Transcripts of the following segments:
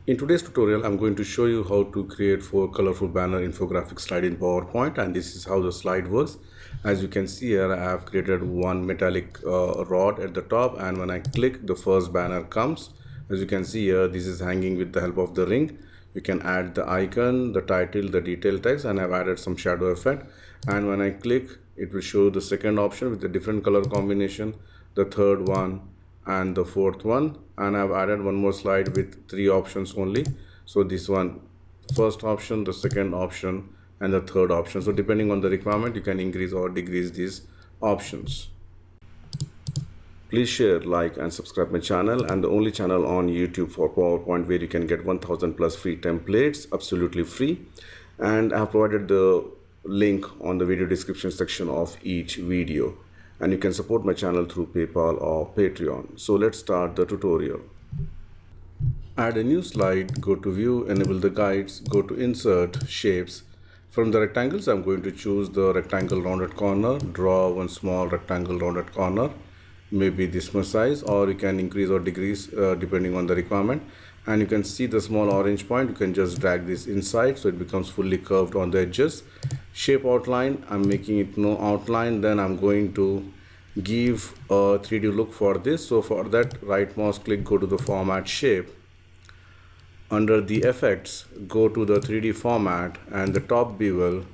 In today's tutorial, I'm going to show you how to create 4 colorful banner infographic slide in PowerPoint, and this is how the slide works. As you can see here, I have created one metallic rod at the top, and when I click, the first banner comes. As you can see here, this is hanging with the help of the ring. You can add the icon, the title, the detail text, and I've added some shadow effect. And when I click, it will show the second option with a different color combination, the third one, and the fourth one. And I've added one more slide with 3 options only. So this one, first option, the second option, and the third option. So depending on the requirement, you can increase or decrease these options. Please share, like, and subscribe my channel, and the only channel on YouTube for PowerPoint where you can get 1000 plus free templates absolutely free. And I have provided the link on the video description section of each video. And you can support my channel through PayPal or Patreon. So let's start the tutorial. Add a new slide, go to View, enable the guides, go to Insert, Shapes. From the rectangles, I'm going to choose the rectangle rounded corner, draw one small rectangle rounded corner, maybe this much size, or you can increase or decrease depending on the requirement. And you can see the small orange point, you can just drag this inside so it becomes fully curved on the edges. Shape outline, I'm making it no outline. Then I'm going to give a 3D look for this. So for that, right mouse click, go to the format shape. Under the effects, go to the 3D format, and the top bevel,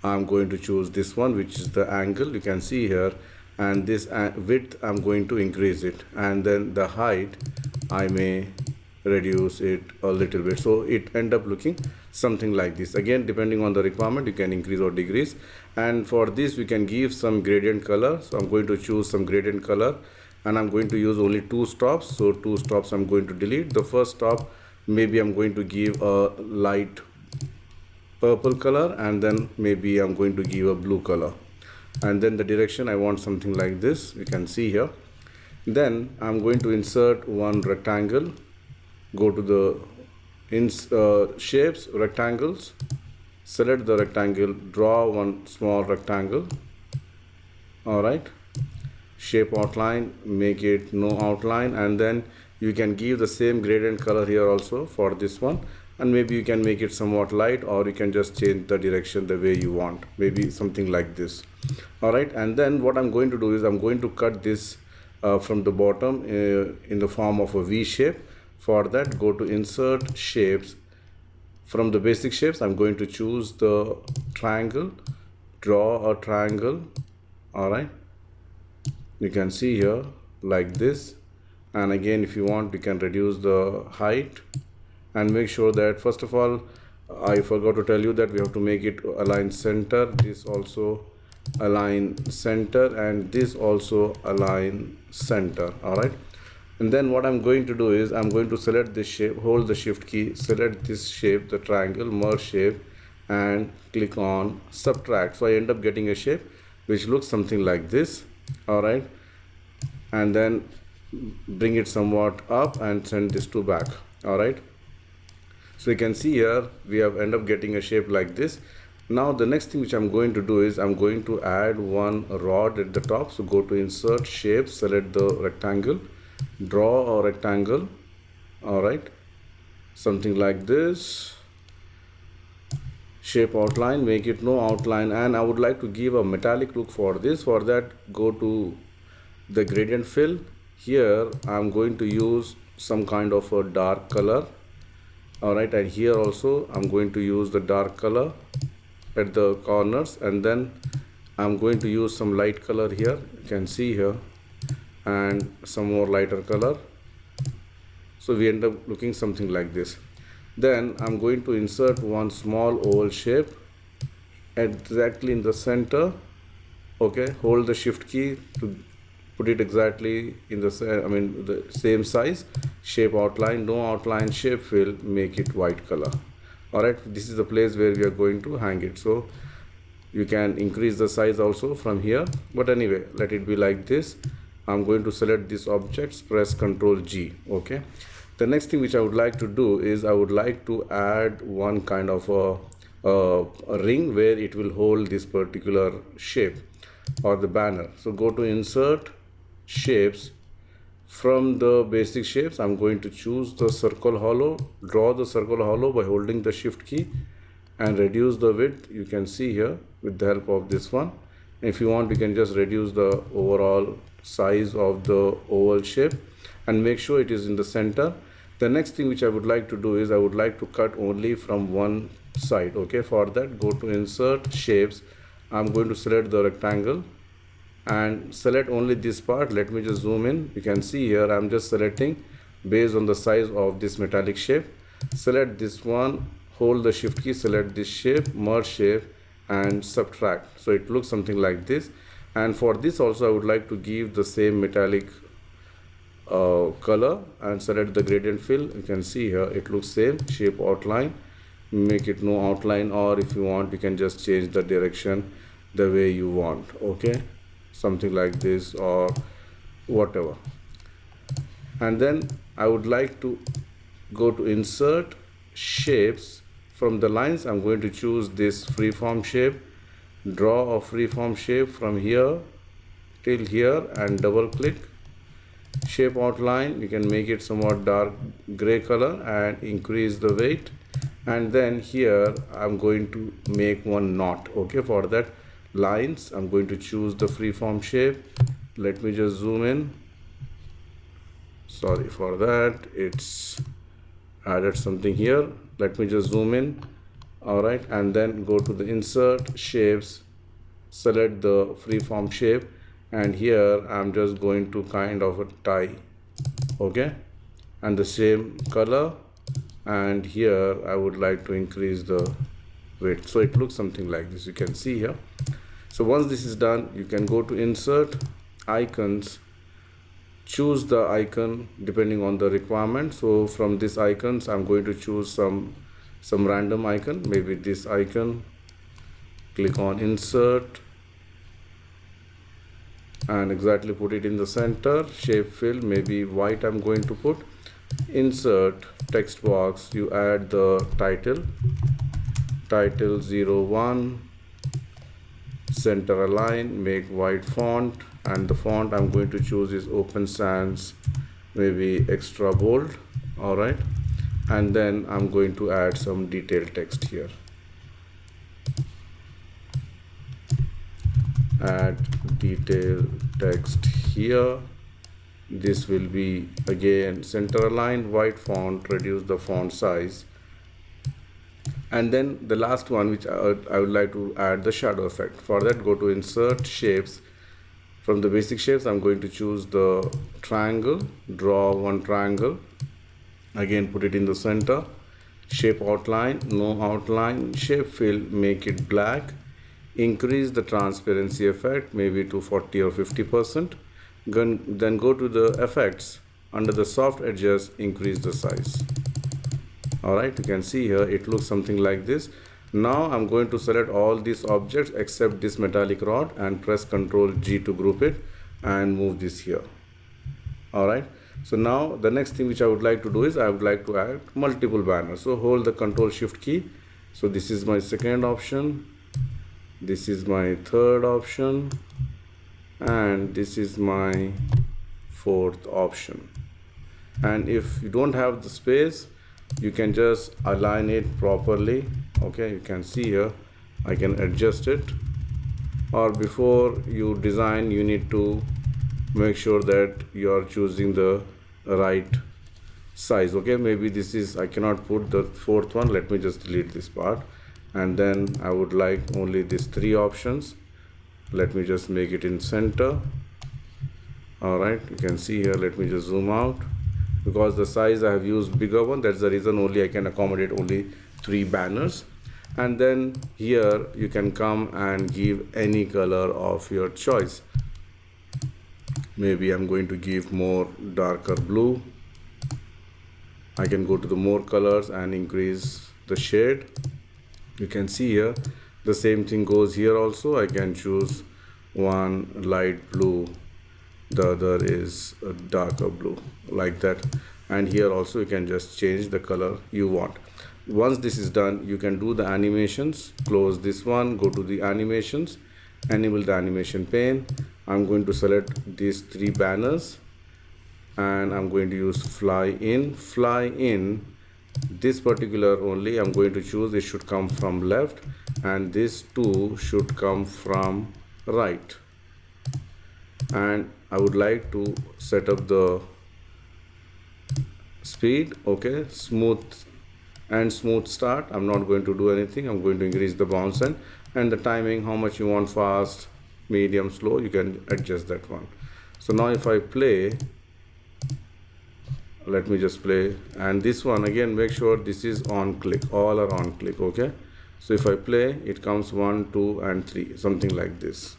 I'm going to choose this one, which is the angle you can see here. And this width, I'm going to increase it, and then the height, I may reduce it a little bit, so it end up looking something like this. Again, depending on the requirement, you can increase or decrease. And for this, we can give some gradient color. So I'm going to choose some gradient color, and I'm going to use only 2 stops. So 2 stops I'm going to delete. The first stop, maybe I'm going to give a light purple color, and then maybe I'm going to give a blue color. And then the direction, I want something like this, you can see here. Then I'm going to insert one rectangle, go to the shapes, rectangles, select the rectangle, draw one small rectangle. Alright, shape outline, make it no outline, and then you can give the same gradient color here also for this one. And maybe you can make it somewhat light, or you can just change the direction the way you want, maybe something like this. Alright, and then what I'm going to do is I'm going to cut this from the bottom in the form of a V shape. For that, go to Insert, Shapes. From the basic shapes, I'm going to choose the triangle, draw a triangle. Alright, you can see here like this. And again, if you want, you can reduce the height. And make sure that, first of all, I forgot to tell you that we have to make it align center. This also align center, and this also align center. All right. And then what I'm going to do is I'm going to select this shape, hold the shift key, select this shape, the triangle, merge shape, and click on subtract. So I end up getting a shape which looks something like this. All right. And then bring it somewhat up and send this to back. All right. So you can see here we have end up getting a shape like this. Now the next thing which I'm going to do is I'm going to add one rod at the top. So go to Insert, Shape, select the rectangle, draw a rectangle. Alright, something like this. Shape outline, make it no outline, and I would like to give a metallic look for this. For that, go to the gradient fill. Here I'm going to use some kind of a dark color. Alright, and here also I'm going to use the dark color at the corners, and then I'm going to use some light color here, you can see here, and some more lighter color. So we end up looking something like this. Then I'm going to insert one small oval shape exactly in the center. Okay, hold the shift key to put it exactly in the same size. Shape outline, no outline, shape fill, make it white color. Alright, this is the place where we are going to hang it. So you can increase the size also from here, but anyway, let it be like this. I'm going to select this object, press Ctrl G. Okay, the next thing which I would like to do is I would like to add one kind of a ring where it will hold this particular shape or the banner. So go to Insert, Shapes. From the basic shapes, I'm going to choose the circle hollow, draw the circle hollow by holding the shift key and reduce the width. You can see here with the help of this one. If you want, you can just reduce the overall size of the oval shape and make sure it is in the center. The next thing which I would like to do is I would like to cut only from one side. Okay, for that, go to insert shapes. I'm going to select the rectangle and select only this part. Let me just zoom in. You can see here I'm just selecting based on the size of this metallic shape. Select this one, hold the shift key, select this shape, merge shape and subtract. So it looks something like this. And for this also I would like to give the same metallic color and select the gradient fill. You can see here it looks same. Shape outline, make it no outline, or if you want you can just change the direction the way you want. Okay, something like this or whatever. And then I would like to go to insert shapes. From the lines I'm going to choose this freeform shape, draw a freeform shape from here till here and double click. Shape outline, you can make it somewhat dark gray color and increase the weight. And then here I'm going to make one knot. Okay, for that lines I'm going to choose the freeform shape. Let me just zoom in. Sorry for that, it's added something here. Let me just zoom in. All right, and then go to the insert shapes, select the freeform shape, and here I'm just going to kind of a tie. Okay, and the same color, and here I would like to increase the width so it looks something like this. You can see here. So once this is done, you can go to insert icons, choose the icon depending on the requirement. So from this icons I'm going to choose some random icon, maybe this icon. Click on insert and exactly put it in the center. Shape fill, maybe white I'm going to put. Insert text box, you add the title 01, center align, make white font, and the font I'm going to choose is Open Sans, maybe extra bold. All right, and then I'm going to add some detailed text here. Add detailed text here. This will be again center align, white font, reduce the font size. And then the last one which I would like to add the shadow effect. For that, go to insert shapes. From the basic shapes I'm going to choose the triangle, draw one triangle, again put it in the center. Shape outline, no outline. Shape fill, make it black. Increase the transparency effect maybe to 40 or 50%. Then go to the effects, under the soft edges increase the size. All right, you can see here it looks something like this. Now I'm going to select all these objects except this metallic rod and press Ctrl G to group it and move this here. All right, so now the next thing which I would like to do is I would like to add multiple banners. So hold the Ctrl Shift key. So this is my second option, this is my third option, and this is my fourth option. And if you don't have the space, you can just align it properly. Okay, you can see here I can adjust it, or before you design you need to make sure that you are choosing the right size. Okay, maybe this is, I cannot put the fourth one, let me just delete this part, and then I would like only these three options. Let me just make it in center. All right, you can see here, let me just zoom out. Because the size I have used bigger one, that's the reason only I can accommodate only 3 banners. And then here you can come and give any color of your choice. Maybe I'm going to give more darker blue. I can go to the more colors and increase the shade. You can see here the same thing goes here also. I can choose one light blue, the other is a darker blue, like that. And here also you can just change the color you want. Once this is done, you can do the animations. Close this one, go to the animations, enable the animation pane. I'm going to select these 3 banners and I'm going to use fly in. This particular only I'm going to choose, it should come from left, and this two should come from right. And I would like to set up the speed, okay, smooth start. I'm not going to do anything. I'm going to increase the bounce and the timing, how much you want, fast, medium, slow, you can adjust that one. So now if I play, let me just play, and this one again, make sure this is on click, all are on click, okay. So if I play, it comes 1 2 and 3, something like this.